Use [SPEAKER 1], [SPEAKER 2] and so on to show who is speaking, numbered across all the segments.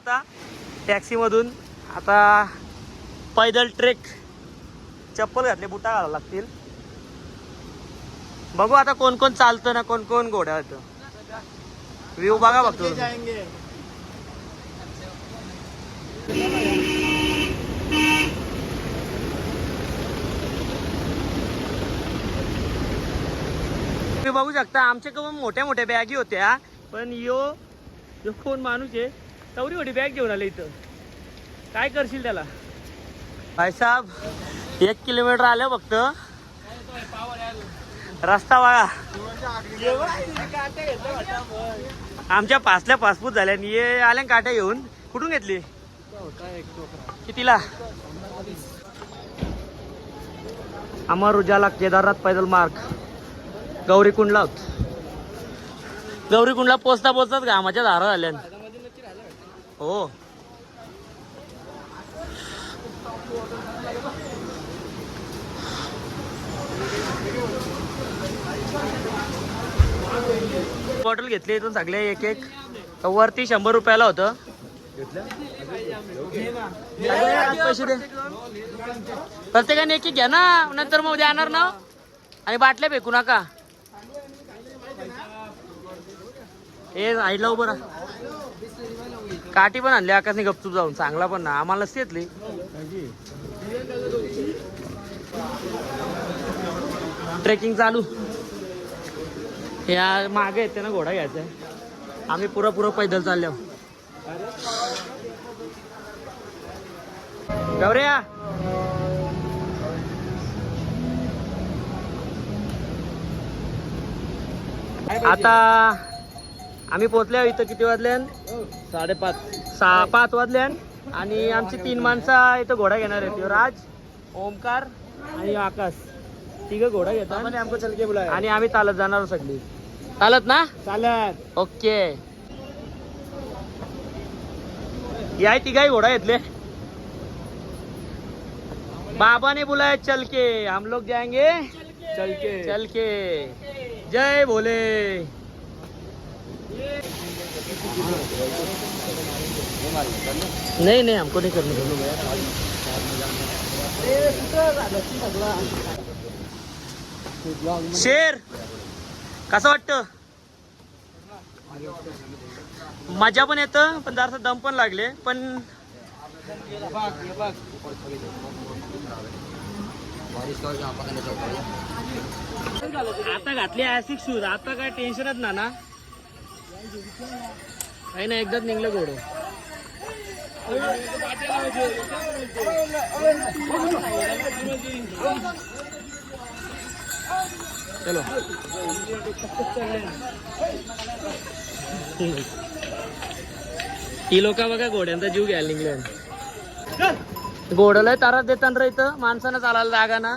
[SPEAKER 1] आता टॅक्सीमधून. आता पैदल ट्रेक. चप्पल घातले, बुटा घालावं लागतील. बघू आता कोण कोण चालतं ना, कोण कोण घोड्या होतं. व्ह्यू बघा बघतो. तुम्ही बघू शकता आमच्याकडून मोठ्या मोठ्या बॅगी होत्या, पण यो कोण माणूस आहे तेवढी मोठी बॅग घेऊन आले इथं. काय करशील त्याला? भाई साहेब 1 किलोमीटर आलं फक्त. रस्ता बघा. आमच्या पासल्या पासपूत झाल्या. ये आल्या काट्या घेऊन. कुठून घेतली? कितीला? अमर उजाला केदारनाथ पैदल मार्ग. गौरीकुंडला होत. गौरीकुंडला पोचता पोचताच घामाच्या धारा झाल्या. हो बॉटल घेतली इथून सगळे एक एक. वरती 100 रुपयाला होतं. पैसे दे प्रत्येकाने एक एक घ्या ना, नंतर मग उद्या आणणार ना. आणि बाटल्या फेकू नका. हे आईला उभं राहा. काठी पण आणली आकाशने गपचूप जाऊन. चांगला पण ना, आम्हाला नसती येतली. ट्रेकिंग चालू. या मागे येते ना, घोडा घ्यायचा आहे. आम्ही पुरं पैदल चाललो. गौऱ्या आता आम्ही पोहोचल्या इथं. किती वाजल्यान? 5:30 वाजल्यान. आणि आमची 3 माणसं इथं घोडा घेणार आहेत. राज, ओमकार आणि आकाश. 3 घोडा घेतात आणि आम्ही चालत जाणार सगळी. चालत ना? चालत. ओके. या 3 घोडा घेतले. बाबा ने बुलाया चल के, हम लोग जाएंगे चल के. जय भोले. नहीं हमको नहीं करने. शेर कसं वाटतं? मजा पण येतं, पण जरासा दम पण लागले. पण आता घातली ऍसिक शूज. आता काय टेन्शनच ना. काही नाही, एकदाच निघलं घोडं. चलो ही लोक बघा घोड्यांचा जीव घ्यायला निघले. घोड्याला तारा देतात रे इथं. माणसानं चालायला जागा ना.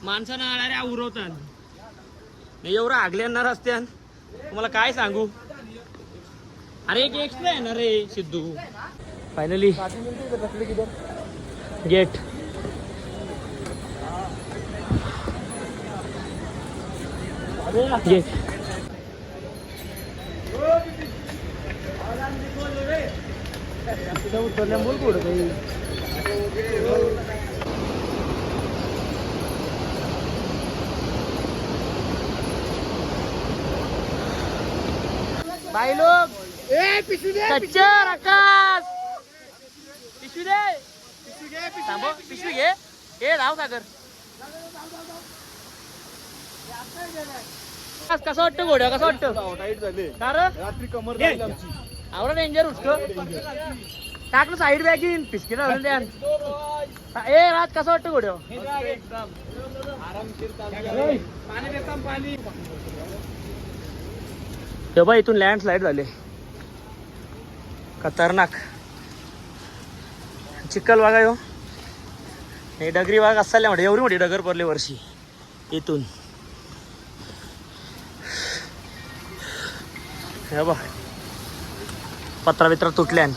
[SPEAKER 1] माणसानं आणाऱ्या उरवतात. एवढं आगल्याना रस्त्यान तुम्हाला काय सांगू. अरे एक एक्स्ट्रा आहे ना रे सिद्धू. Finally gate. गेट बोल कुठं काही. भाई लोग कच्चर आकाश. पिशवी दे. पिशवी घे. हे राव सागर. कसं वाटतं घोड्या? कसं वाटतं? रात्री कमर आवडा डेंजर उठतो. टाकलं साईड बॅग येईन. पिशकी द्या. ए रात कसं वाटतं घोड्या? तेव्हा इथून लँडस्लाईड झाले. खतरनाक. चिखल बघा यो. हे डगरी बाग असल्या मोठी, एवढी मोठी डगर पडली वर्षी इथून. हे बघ पत्रा बित्रा तुटल्यान.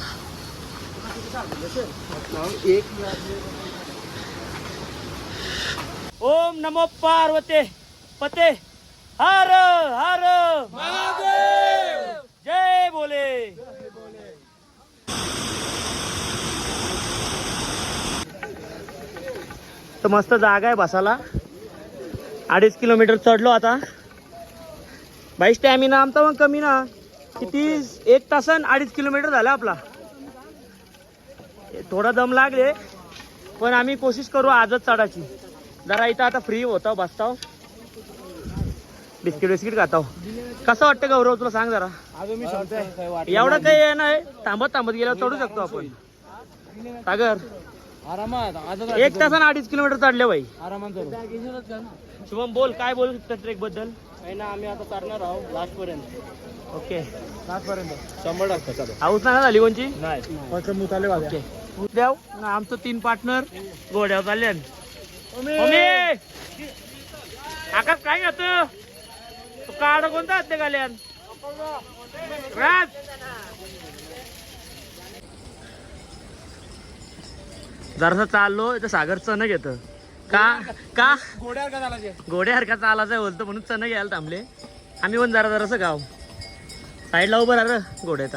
[SPEAKER 1] ओम नमो पार्वते पते हर हर महादेव. जय बोले. तर मस्त जागा आहे बसायला. 2.5 किलोमीटर चढलो आता. बाई स्टॅमिना आमचा मग कमी ना, किती 1 तासान 2.5 किलोमीटर झाला आपला. थोडा दम लागले पण आम्ही कोशिश करू आजच चढायची. जरा इथं आता फ्री होता बसताव, बिस्किट खाताव. कसं वाटतं गौरव तुला सांग जरा. एवढं काही आहे नाही, थांबत गेल्यावर चढू शकतो आपण. सागर आरामात 1 तासानं 2.5 किलोमीटर चढले बाई आरामात. शुभम बोल, काय बोल ट्रेक बद्दल.
[SPEAKER 2] ना आम्ही आता चालणार आहोत लास्ट पर्यंत.
[SPEAKER 1] ओके,
[SPEAKER 2] लास्ट पर्यंत 100%
[SPEAKER 1] हाऊस नाही झाली कोणची.
[SPEAKER 2] नाही
[SPEAKER 1] ओके द्याव ना. आमचं 3 पार्टनर घोड्यावर चालले. आकाश काय घेतो तू, काढ कोणता हात घाल्यान राज. जरासा चाललो इथं सागर चण घेत का घोड्यासारखा चालायचं बोलतो म्हणून चण घ्यायला थांबले आम्ही. पण जरासं गाव साईडला उभं राहा घोड्यात.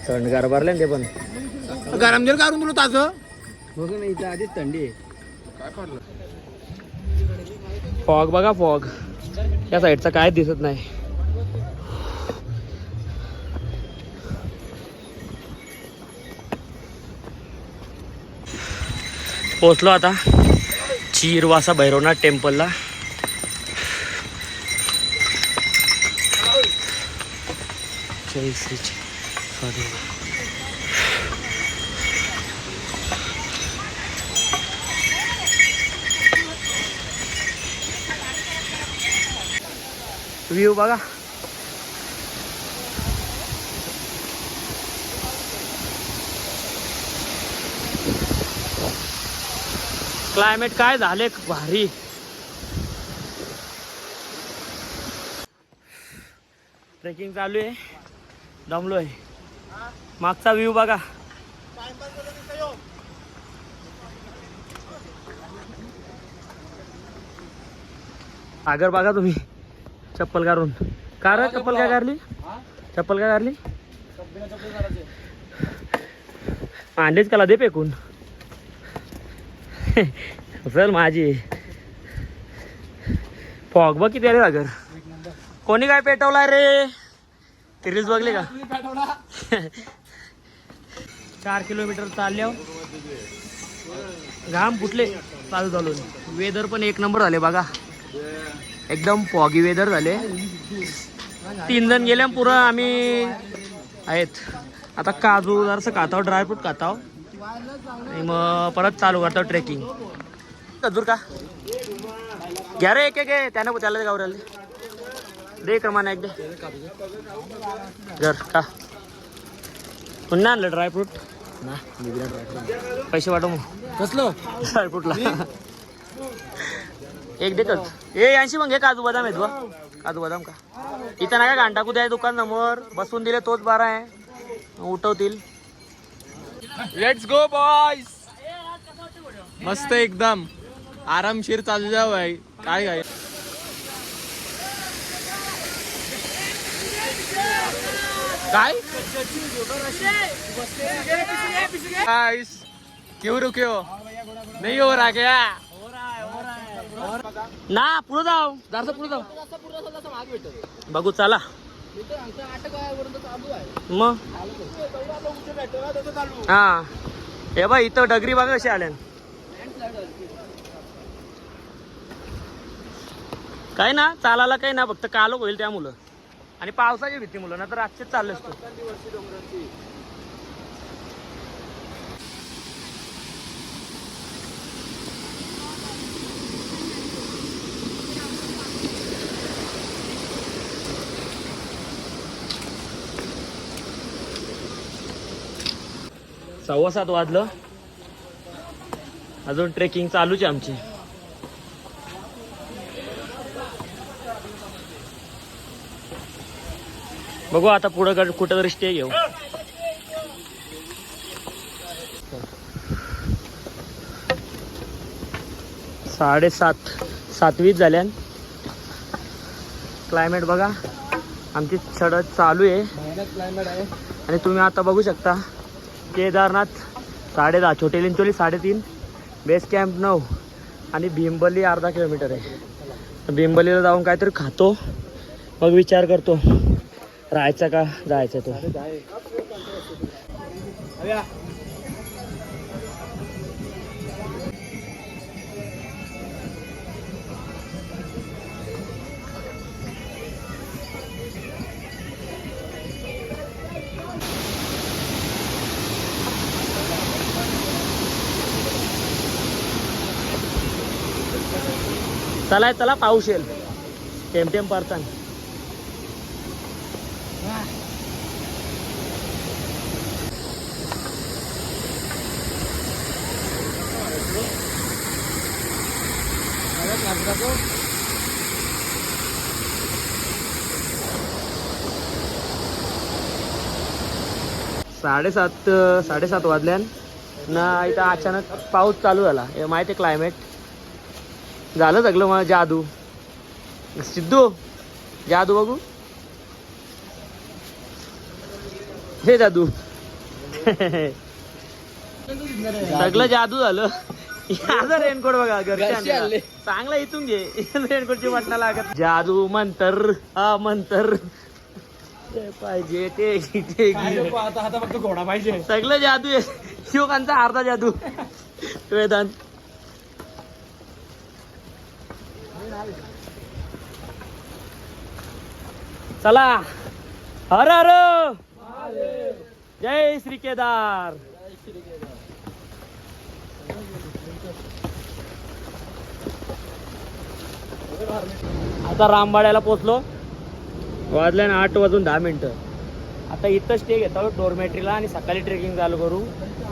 [SPEAKER 1] थंडगार भरले ते पण
[SPEAKER 2] गरम जर काढून तुला ताजं
[SPEAKER 1] बघ ना. इथं आधीच थंडी आहे. फॉग बघा, फॉग या साईडचा काय दिसत नाही. पोचलो आता चीरवासा भैरवनाथ टेम्पलला. जय श्री व्ह्यू बघा. क्लायमेट काय झाले भारी. ट्रेकिंग चालू आहे, दमलोय. मागचा व्ह्यू बघा. सागर बघा तुम्ही, चप्पल काढून. का रे चप्पल काय काढली, चप्पल काय काढली. आणलीच कला दे फेकून. चल माझी. फॉग बघ किती आले सागर. कोणी काय पेटवला रे, रील्स बघले का. 4 किलोमीटर चालल्यावर घाम फुटले चालू चालून. वेदर पण 1 नंबर झाले बघा, एकदम फॉगी वेदर झाले. 3 जण गेले पुरं आम्ही आहेत. आता काजू जरासं खाताव, ड्रायफ्रूट खाताव आणि मग परत चालू करतो ट्रेकिंग. खजूर का घ्या रे, एक घे त्यानं त्याला गावराला दे क्रमाने एक दे घर का. पुन्हा आणलं ड्रायफ्रूट ना, पैसे वाटव मग
[SPEAKER 2] कसलं
[SPEAKER 1] ड्रायफ्रूटला. एक देतच. ए 80 मग घे. काजू बदाम आहेत बा, काजू बदाम का. इथं ना काय घंटा कुठे दुकान समोर बसून दिले तोच बरा आहे, उठवतील.
[SPEAKER 2] Let's go boys. मस्त एकदम आरामशीर चालू जाऊ भाई. काय काय काय गाइस, क्यों रुके हो, नहीं हो रहा क्या.
[SPEAKER 1] ना पुढे जाऊ, जरासं पुढे जाऊ बघू चला. मग हा हे बघ इथं डगरी बघा कशी आल्या. काय ना चालायला काही ना, फक्त कालो होईल त्या मुलं आणि पावसाची भीती मुलं ना, तर रातचेच चालले असतो. सव्वा 7 वाजलं, अजून ट्रेकिंग चालूच आहे आमची. बघू आता पुढं कुठं तरी स्टे घेऊ. साडेसात 7:20 झाल्यान. क्लायमेट बघा, आमची चढत चालू आहे
[SPEAKER 2] क्लायमेट आहे.
[SPEAKER 1] आणि तुम्ही आता बघू शकता केदारनाथ 10:30, छोटे चिंचोली 3:30, बेस कॅम्प 9 आणि भीमबली अर्धा किलोमीटर आहे. भीमबलीला जाऊन काहीतरी खातो, मग विचार करतो राहायचा का जायचा तो. चला चला पाऊस येईल टेम पडताना. साडेसात वाजल्यान ना इथं अचानक पाऊस चालू झाला. हे माहिती आहे क्लायमेट झालं सगळं. मला जादू सिद्धू जादू बघू हे जादू सगळं जादू झालं. याचा रेनकोट बघा घरच्या चांगला इथून घे. रेनकोटची वाटणं लागत. जादू मंतर हा मंतर पाहिजे ते
[SPEAKER 2] आता फक्त घोडा पाहिजे.
[SPEAKER 1] सगळं जादू आहे. शिवकांचा अर्धा जादू वेदांत. चला हर हर जय श्री केदार. आता रामवाड्याला पोचलो. वाजल्या 8:10. आता इथं स्टे घेतो डोरमेट्रीला आणि सकाळी ट्रेकिंग चालू करू.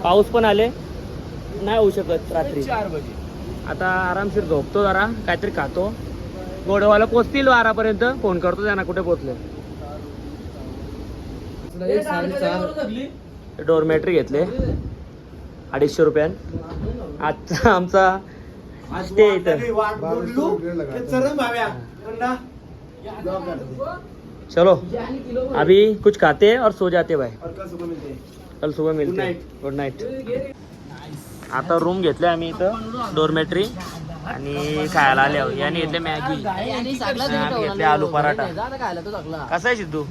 [SPEAKER 1] पाऊस पण आले नाही होऊ शकत रात्री.
[SPEAKER 2] 4 बजे
[SPEAKER 1] आता आरामशीर झोपतो, जरा काहीतरी खातो. गोडवाला पोचतील 12पर्यंत. फोन करतो त्यांना कुठे पोचले. डोरमेट्री घेतले 250 रुपयान. आजचा आमचा स्टे इथं. चलो अभी कुछ खाते हैं और सो जाते भाई. कल सुबह मिलते. Good night. आता रूम घेतले आम्ही इथं डोरमेट्री आणि खायला आले आहोत. याने घेतले मॅगी, घेतले आलू पराठा. कसा आहे सिद्धू?